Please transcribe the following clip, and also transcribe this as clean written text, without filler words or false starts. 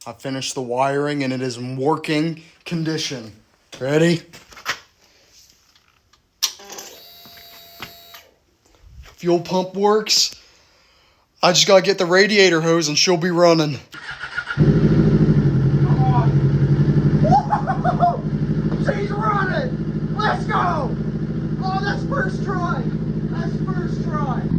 I finished the wiring and it is in working condition. Ready? Fuel pump works. I just gotta get the radiator hose and she'll be running. Come on. Woo! She's running. Let's go. Oh, that's first try. That's first try.